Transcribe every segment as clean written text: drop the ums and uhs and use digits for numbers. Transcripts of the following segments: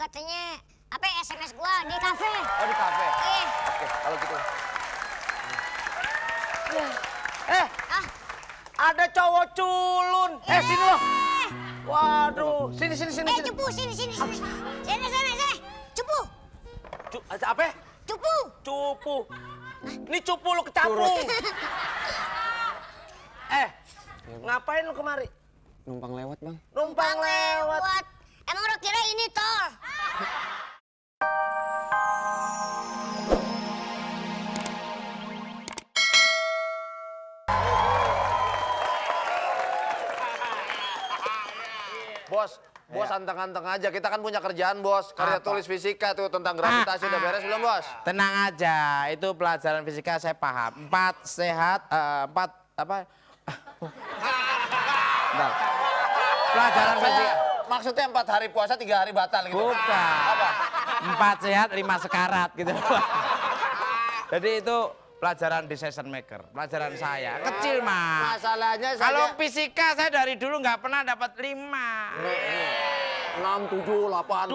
katanya apa SMS gua di kafe. Oh di kafe? Iya. Oke, kalau gitu. Ada cowok culun. Sini lo. Waduh, sini. Cupu, sini. Sini. Cupu. Apa? Cupu. Cupu. Ini cupu lu kecapung. Ngapain lu kemari? Numpang lewat, Bang. Numpang lewat. Emang lu kira ini tol? Bos anteng-anteng aja. Kita kan punya kerjaan, Bos. Karya tulis fisika tuh tentang gravitasi udah beres belum, Bos? Tenang aja, itu pelajaran fisika saya paham. 4 sehat, 4 apa? Bentar. Pelajaran fisika. Maksudnya 4 hari puasa, 3 hari batal gitu? Bukan. Apa? 4 sehat, 5 sekarat gitu. Jadi itu pelajaran decision maker, pelajaran saya. Kecil, Mas. Masalahnya saya... Kalau fisika saya dari dulu nggak pernah dapat 5. 6, 7, 8. 2.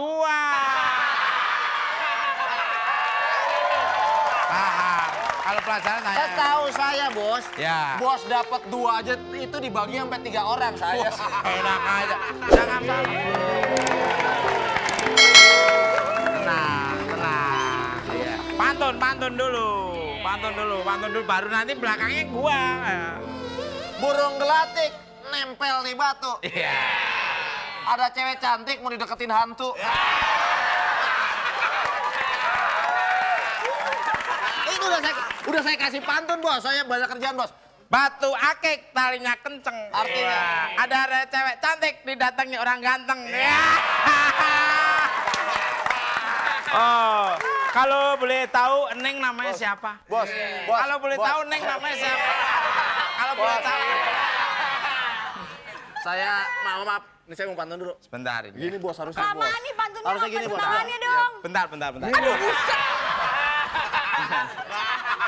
Paham. Kalau pelajaran saya... Tahu saya, Bos. Ya. Bos dapat 2 aja itu dibagi sampai 3 orang saya. Enak aja. Jangan salah. Tenang. Iya. Pantun dulu. Baru nanti belakangnya gua. Burung gelatik nempel di batu. Iya. Ada cewek cantik mau dideketin hantu. Itu udah saya kasih pantun, Bos. Saya banyak kerjaan, Bos. Batu akik talinya kenceng. Artinya? Iya. Ada cewek cantik didatangi orang ganteng. Iya. Oh, kalau boleh tahu Neng namanya siapa? Bos. Kalau boleh tahu Neng namanya siapa? Kalau boleh tahu. Saya maaf. Ini saya mau pantun dulu. Sebentar ini. Gini, Bos, harusnya, Lama Bos. nih pantunnya, Harusnya gini, Bos. tangannya dong. Bentar. Aduh, buset.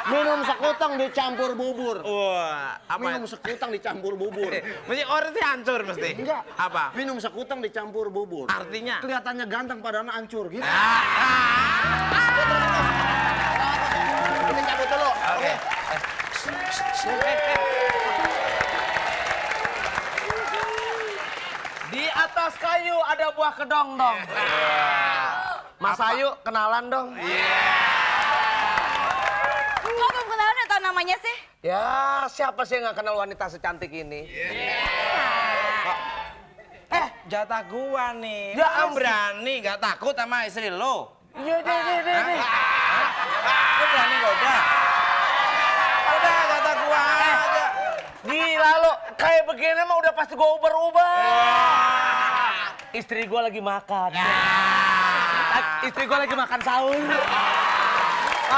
Minum sekutang dicampur bubur. Wah, apa? Minum sekutang dicampur bubur. Mesti orang itu hancur mesti. Enggak. Apa? Minum sekutang dicampur bubur. Artinya? Kelihatannya ganteng padahal hancur gitu. Ini cabut dulu. Oke. Di atas kayu ada buah kedong-dong. Mas Apa? Ayu, kenalan dong. Kok belum kenalan atau namanya sih? Ya, siapa sih yang nggak kenal wanita secantik ini? Jatah gua nih. Ya, Lu berani nggak takut sama istri lo? Iya, deh. Lu berani goda? Udah, jatah gua aja. Gila lo, kayak begini mah udah pasti gue uber-uber. Istri gue lagi makan. Istri gue lagi makan sahur.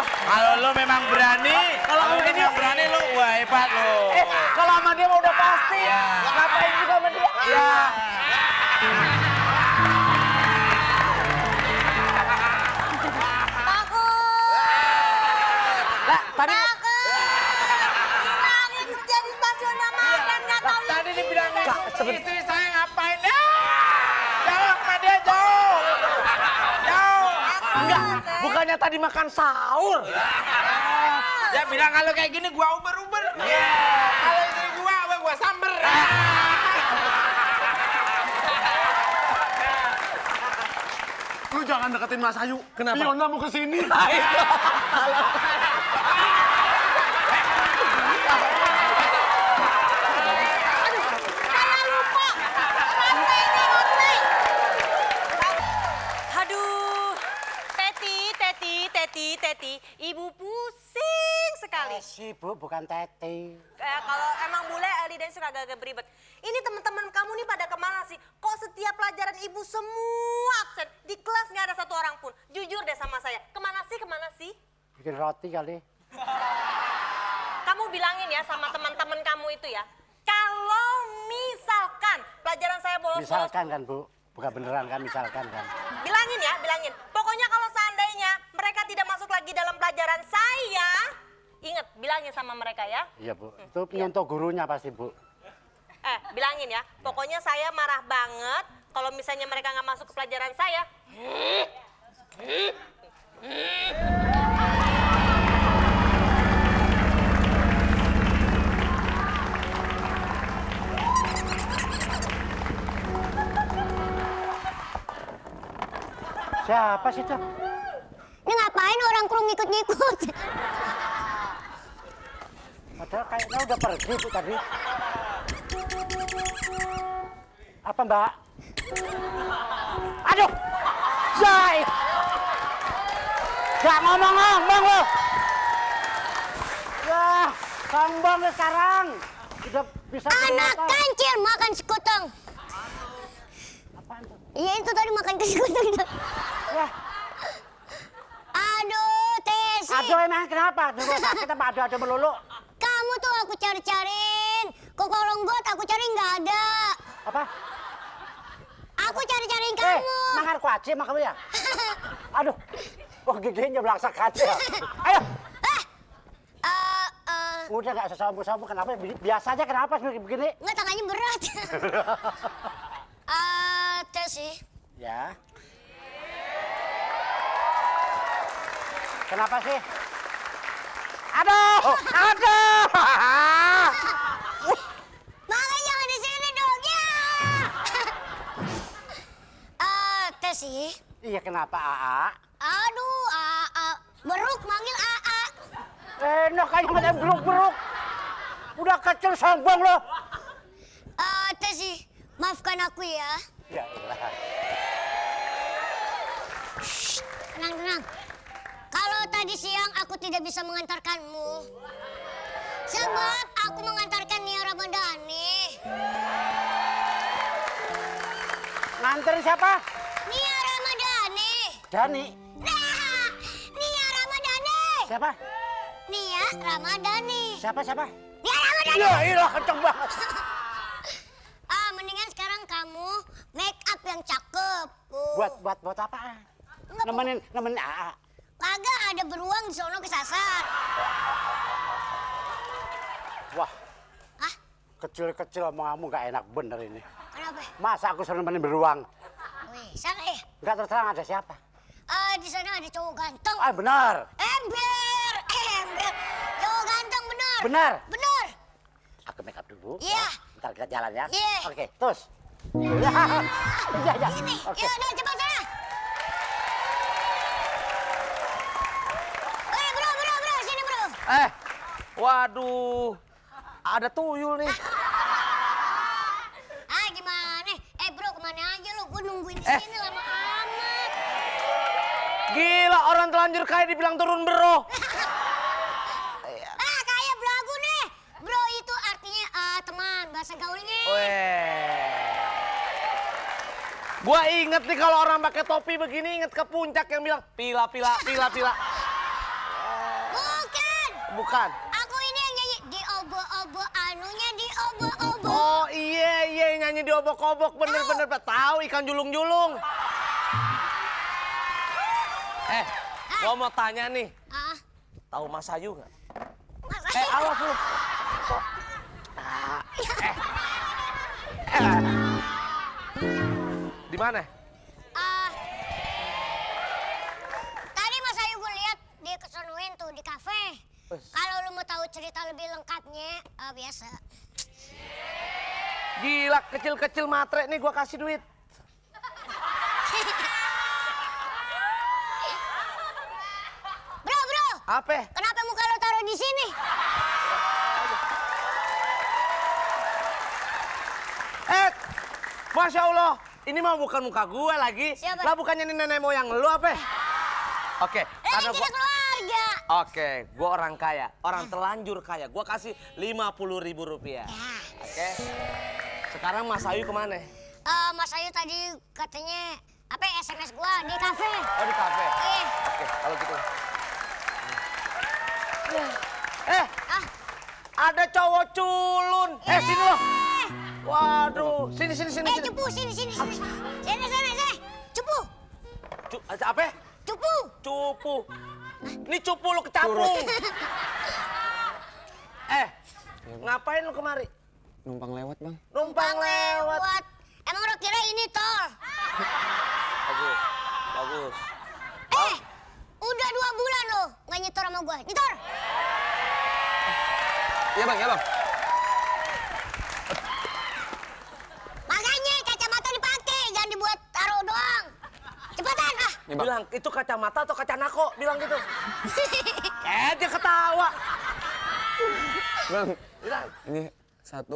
Kalau lo memang berani, kalau ini berani lo, wah hebat lo. Kalau sama dia mah udah pasti. Ngapain juga sama dia? Ya. Takut. Tadi Bilangin kerja di stasiun Mama dan nggak tahu Tadi isi. dibilang istri saya ngapain? Jauh sama dia, jauh. enggak, bukannya tadi makan sahur. Ya bilang kalau kayak gini gua uber-uber. Kalau istri gua samber. Lu jangan deketin Mas Ayu. Kenapa? Fiona mau kesini. Saya lupa. Rantai. Aduh. Teti. Ibu pusing sekali. Si Bu, bukan Teti. Kalau emang bule Eli dan suka agak beribet. Ini teman-teman kamu nih pada kemana sih? Kok setiap pelajaran ibu semua absen? Di kelas nggak ada satu orang pun. Jujur deh sama saya. Kemana sih? Bikin roti kali. Kamu bilangin ya sama teman-teman kamu itu ya. Kalau misalkan pelajaran saya bolos-bolos. Misalkan kan, Bu. Bukan beneran kan, misalkan kan. Bilangin. Pokoknya kalau seandainya mereka tidak masuk lagi dalam pelajaran saya. Ingat, bilangin sama mereka ya. Iya, Bu. Itu nyontoh gurunya pasti, Bu. Bilangin ya. Pokoknya saya marah banget Kalau misalnya mereka nggak masuk ke pelajaran saya, Siapa sih itu? Ini ngapain orang kru ngikut-ngikut? Padahal kayaknya udah pergi Bu tadi. Apa Mbak? Aduh! Zai! Gak ngomong-ngomong lo! Wah, sombong lu sekarang. Udah bisa Anak keluar. kancil makan sekuteng. Apaan tuh? Iya itu tadi makan sekuteng. Wah, Aduh, Tesi. aduh emang kenapa? Dulu sakit apa adu-adu melulu? Kamu tuh aku cari-cariin. Kok kolong got aku cari nggak ada. Apa? Aku cari-cariin kamu. Mangar kuaci sama kamu ya? Aduh, kok giginya belaksak aja. Ayo, udah gak usah sombong-sombong. Kenapa? Biasa aja kenapa begini? Nggak tangannya berat. Tesi. Ya. Kenapa sih? Aduh, aduh. Makanya jangan di sini dong ya. Tesi. Iya kenapa AA? Aduh, Beruk manggil AA. Enak aja macam beruk-beruk. Udah kecil sombong lo. Tesi, maafkan aku ya. Ya iyalah. Tenang. Kalau tadi siang aku tidak bisa mengantarkanmu. Sebab aku mengantarkan Nia Ramadhani. Nganterin siapa? Nia Ramadhani. Dani. Nah, Nia Ramadhani. Siapa? Nia Ramadhani. Siapa? Nia Ramadhani. Ya iyalah kenceng banget. Mendingan sekarang kamu make up yang cakep. Buat apa? Enggak, Nemenin AA. Kagak ada beruang di sono kesasar. Wah, Hah? kecil-kecil omonganmu gak enak bener ini. Kenapa? Masa aku suruh nemenin beruang? Wih, sana ya. Enggak terus terang ada siapa? Di sana ada cowok ganteng. Ah benar. Ember. Cowok ganteng bener. Benar. Aku make up dulu. Iya. Ntar kita jalan ya. Iya. Oke, terus. Ya. Ini, Oke. ya udah cepat sana. Bro, sini bro. Waduh, ada tuyul nih. Gimana? Bro, kemana aja lu? Gue nungguin di sini lama amat. Gila, orang telanjur kayak dibilang turun bro. Kayak belagu nih. Bro itu artinya teman, bahasa gaulnya. Gua inget nih kalau orang pakai topi begini inget ke puncak yang bilang pila. Bukan. Aku ini yang nyanyi di obo-obo anunya di obo-obo. Oh iya nyanyi di obok-obok bener tahu ikan julung-julung. Gua mau tanya nih, tahu Mas Ayu nggak? Awas lu. Di mana? Tadi Mas Ayu gue lihat dia kesonoin tuh di kafe. Kalau lu mau tahu cerita lebih lengkapnya, biasa. Gila, kecil-kecil matre nih gua kasih duit. Bro, Apa? kenapa muka lo taruh di sini? Masya Allah, ini mah bukan muka gua lagi. Siapa? Lah bukannya ini nenek moyang lu apa? Oke, karena Kita keluarga. Oke, gua orang kaya, orang telanjur kaya. Gua kasih 50.000 rupiah. Oke. Sekarang Mas Ayu kemana? Mas Ayu tadi katanya SMS gua di kafe. Oh di kafe. Iya. Oke, kalau gitu. Ada cowok culun. Sini lo. Waduh, sini. Cupu, sini. Sini. Cupu. Apa? Cupu. Ini cupu lu kecapung. Ngapain lu kemari? Numpang lewat, Bang. Numpang lewat. Emang lo kira ini tol? Siapa nyetor sama gua? Nyetor! Iya bang, ya bang. Makanya kacamata dipakai, jangan dibuat taruh doang. Cepetan ah! Nih, bang. Bilang, itu kacamata atau kaca nako? Bilang gitu. Dia ketawa. Bang, ini 1,